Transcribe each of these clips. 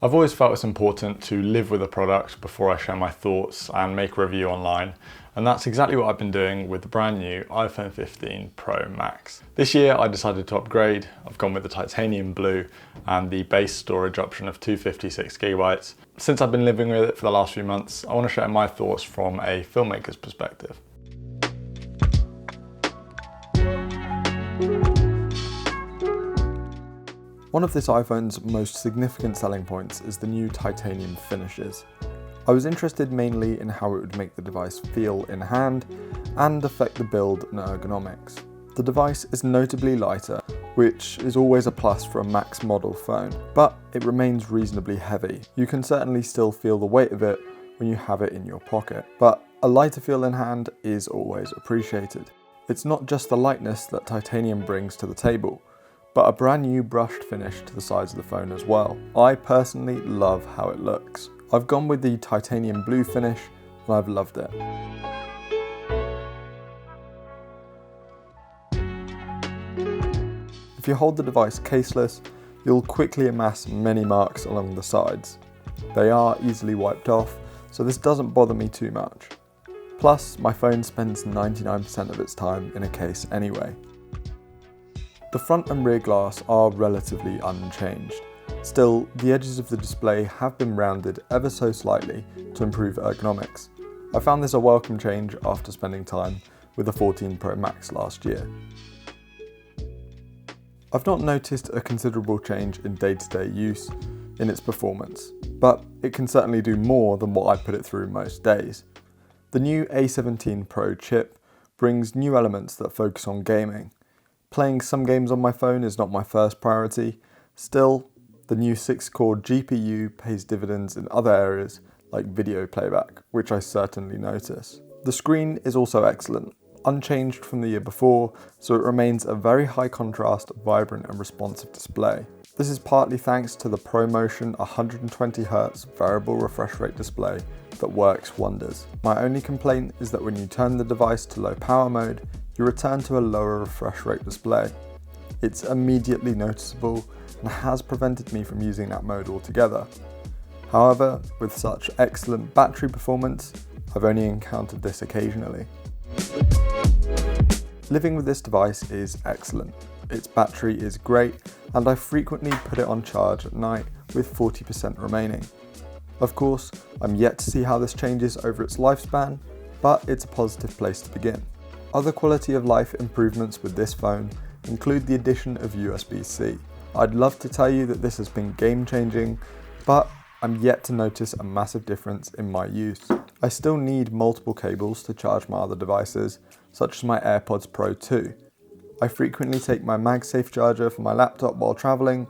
I've always felt it's important to live with a product before I share my thoughts and make a review online, and that's exactly what I've been doing with the brand new iPhone 15 Pro Max. This year I decided to upgrade. I've gone with the titanium blue and the base storage option of 256GB. Since I've been living with it for the last few months, I want to share my thoughts from a filmmaker's perspective. One of this iPhone's most significant selling points is the new titanium finishes. I was interested mainly in how it would make the device feel in hand and affect the build and ergonomics. The device is notably lighter, which is always a plus for a Max model phone, but it remains reasonably heavy. You can certainly still feel the weight of it when you have it in your pocket, but a lighter feel in hand is always appreciated. It's not just the lightness that titanium brings to the table, but a brand new brushed finish to the sides of the phone as well. I personally love how it looks. I've gone with the titanium blue finish and I've loved it. If you hold the device caseless, you'll quickly amass many marks along the sides. They are easily wiped off, so this doesn't bother me too much. Plus, my phone spends 99% of its time in a case anyway. The front and rear glass are relatively unchanged. Still, the edges of the display have been rounded ever so slightly to improve ergonomics. I found this a welcome change after spending time with the 14 Pro Max last year. I've not noticed a considerable change in day-to-day use in its performance, but it can certainly do more than what I put it through most days. The new A7IV Pro chip brings new elements that focus on gaming. Playing some games on my phone is not my first priority. Still, the new 6-core GPU pays dividends in other areas like video playback, which I certainly notice. The screen is also excellent, unchanged from the year before, so it remains a very high contrast, vibrant and responsive display. This is partly thanks to the ProMotion 120Hz variable refresh rate display that works wonders. My only complaint is that when you turn the device to low power mode, you return to a lower refresh rate display. It's immediately noticeable and has prevented me from using that mode altogether. However, with such excellent battery performance, I've only encountered this occasionally. Living with this device is excellent. Its battery is great and I frequently put it on charge at night with 40% remaining. Of course, I'm yet to see how this changes over its lifespan, but it's a positive place to begin. Other quality of life improvements with this phone include the addition of USB-C. I'd love to tell you that this has been game-changing, but I'm yet to notice a massive difference in my use. I still need multiple cables to charge my other devices, such as my AirPods Pro 2. I frequently take my MagSafe charger for my laptop while traveling,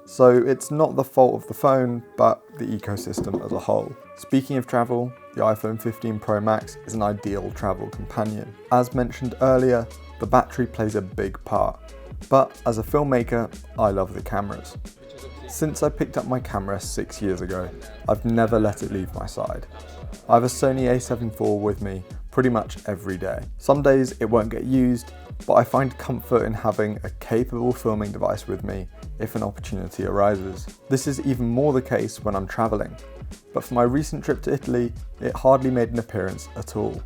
so it's not the fault of the phone, but the ecosystem as a whole. Speaking of travel, the iPhone 15 Pro Max is an ideal travel companion. As mentioned earlier, the battery plays a big part, but as a filmmaker, I love the cameras. Since I picked up my camera 6 years ago, I've never let it leave my side. I have a Sony A7IV with me pretty much every day. Some days it won't get used, but I find comfort in having a capable filming device with me if an opportunity arises. This is even more the case when I'm traveling, but for my recent trip to Italy, it hardly made an appearance at all.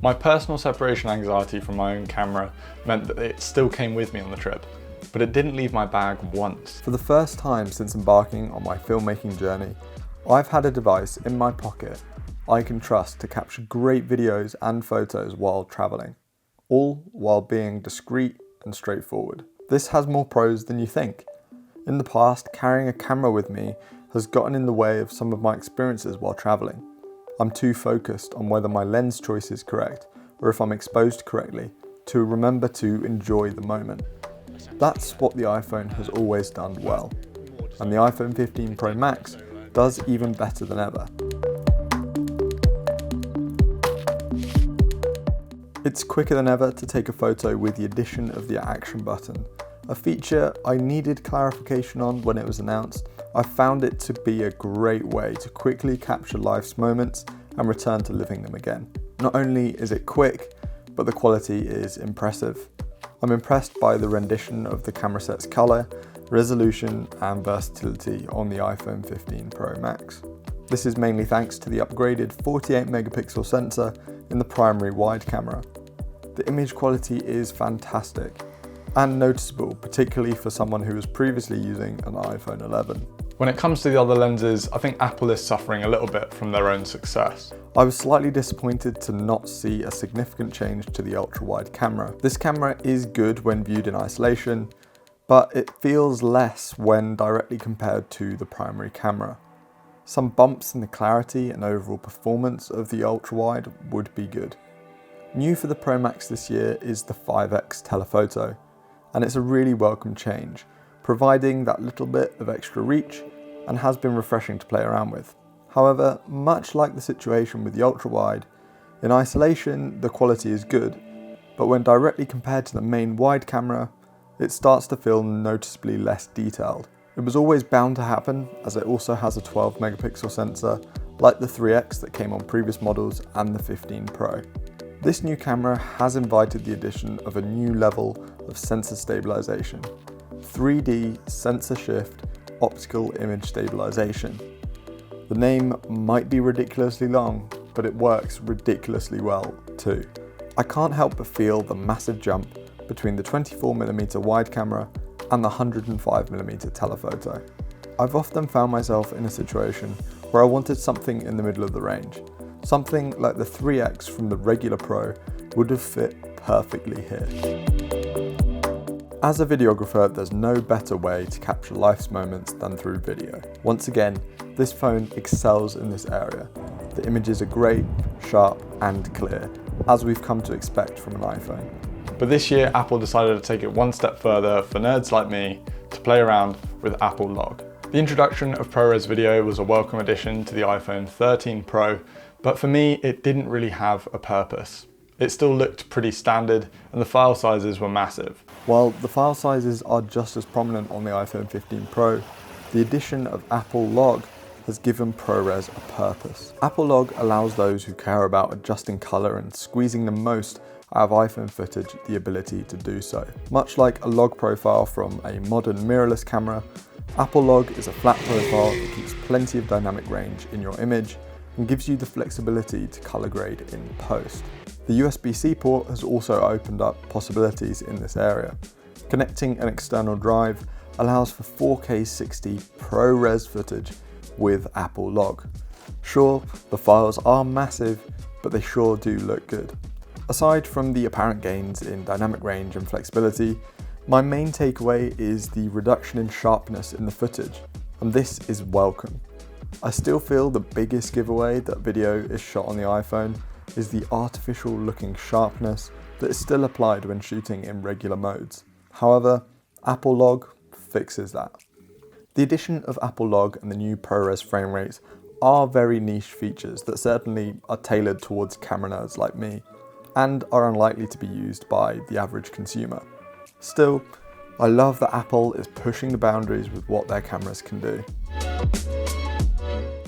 My personal separation anxiety from my own camera meant that it still came with me on the trip, but it didn't leave my bag once. For the first time since embarking on my filmmaking journey, I've had a device in my pocket I can trust to capture great videos and photos while traveling, all while being discreet and straightforward. This has more pros than you think. In the past, carrying a camera with me has gotten in the way of some of my experiences while traveling. I'm too focused on whether my lens choice is correct or if I'm exposed correctly to remember to enjoy the moment. That's what the iPhone has always done well, and the iPhone 15 Pro Max does even better than ever. It's quicker than ever to take a photo with the addition of the action button, a feature I needed clarification on when it was announced. I found it to be a great way to quickly capture life's moments and return to living them again. Not only is it quick, but the quality is impressive. I'm impressed by the rendition of the camera set's colour resolution and versatility on the iPhone 15 Pro Max. This is mainly thanks to the upgraded 48 megapixel sensor in the primary wide camera. The image quality is fantastic and noticeable, particularly for someone who was previously using an iPhone 11. When it comes to the other lenses, I think Apple is suffering a little bit from their own success. I was slightly disappointed to not see a significant change to the ultra-wide camera. This camera is good when viewed in isolation, but it feels less when directly compared to the primary camera. Some bumps in the clarity and overall performance of the ultra-wide would be good. New for the Pro Max this year is the 5x Telephoto, and it's a really welcome change, providing that little bit of extra reach and has been refreshing to play around with. However, much like the situation with the ultra-wide, in isolation the quality is good, but when directly compared to the main wide camera, it starts to feel noticeably less detailed. It was always bound to happen, as it also has a 12 megapixel sensor, like the 3x that came on previous models and the 15 Pro. This new camera has invited the addition of a new level of sensor stabilisation, 3D sensor shift optical image stabilisation. The name might be ridiculously long, but it works ridiculously well too. I can't help but feel the massive jump between the 24mm wide camera and the 105mm telephoto. I've often found myself in a situation where I wanted something in the middle of the range. Something like the 3x from the regular Pro would have fit perfectly here. As a videographer, there's no better way to capture life's moments than through video. Once again, this phone excels in this area. The images are great, sharp and clear, as we've come to expect from an iPhone. But this year, Apple decided to take it one step further for nerds like me to play around with AppleLog. The introduction of ProRes video was a welcome addition to the iPhone 13 Pro, but for me, it didn't really have a purpose. It still looked pretty standard and the file sizes were massive. While the file sizes are just as prominent on the iPhone 15 Pro, the addition of AppleLog has given ProRes a purpose. AppleLog allows those who care about adjusting color and squeezing the most out of iPhone footage the ability to do so. Much like a log profile from a modern mirrorless camera, AppleLog is a flat profile that keeps plenty of dynamic range in your image and gives you the flexibility to color grade in post. The USB-C port has also opened up possibilities in this area. Connecting an external drive allows for 4K 60 ProRes footage with AppleLog. Sure, the files are massive, but they sure do look good. Aside from the apparent gains in dynamic range and flexibility, my main takeaway is the reduction in sharpness in the footage, and this is welcome. I still feel the biggest giveaway that video is shot on the iPhone is the artificial looking sharpness that is still applied when shooting in regular modes. However, AppleLog fixes that. The addition of AppleLog and the new ProRes frame rates are very niche features that certainly are tailored towards camera nerds like me and are unlikely to be used by the average consumer. Still, I love that Apple is pushing the boundaries with what their cameras can do.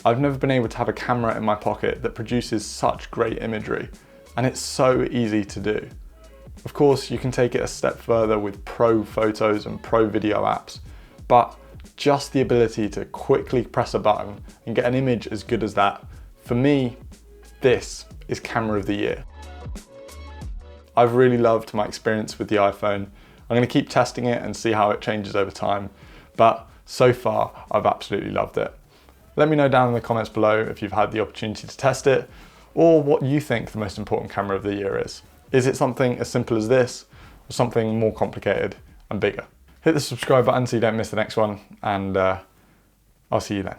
I've never been able to have a camera in my pocket that produces such great imagery, and it's so easy to do. Of course, you can take it a step further with pro photos and pro video apps, but just the ability to quickly press a button and get an image as good as that, for me, this is camera of the year. I've really loved my experience with the iPhone. I'm going to keep testing it and see how it changes over time, but so far I've absolutely loved it. Let me know down in the comments below if you've had the opportunity to test it, or what you think the most important camera of the year is. Is it something as simple as this, or something more complicated and bigger? Hit the subscribe button so you don't miss the next one, and I'll see you then.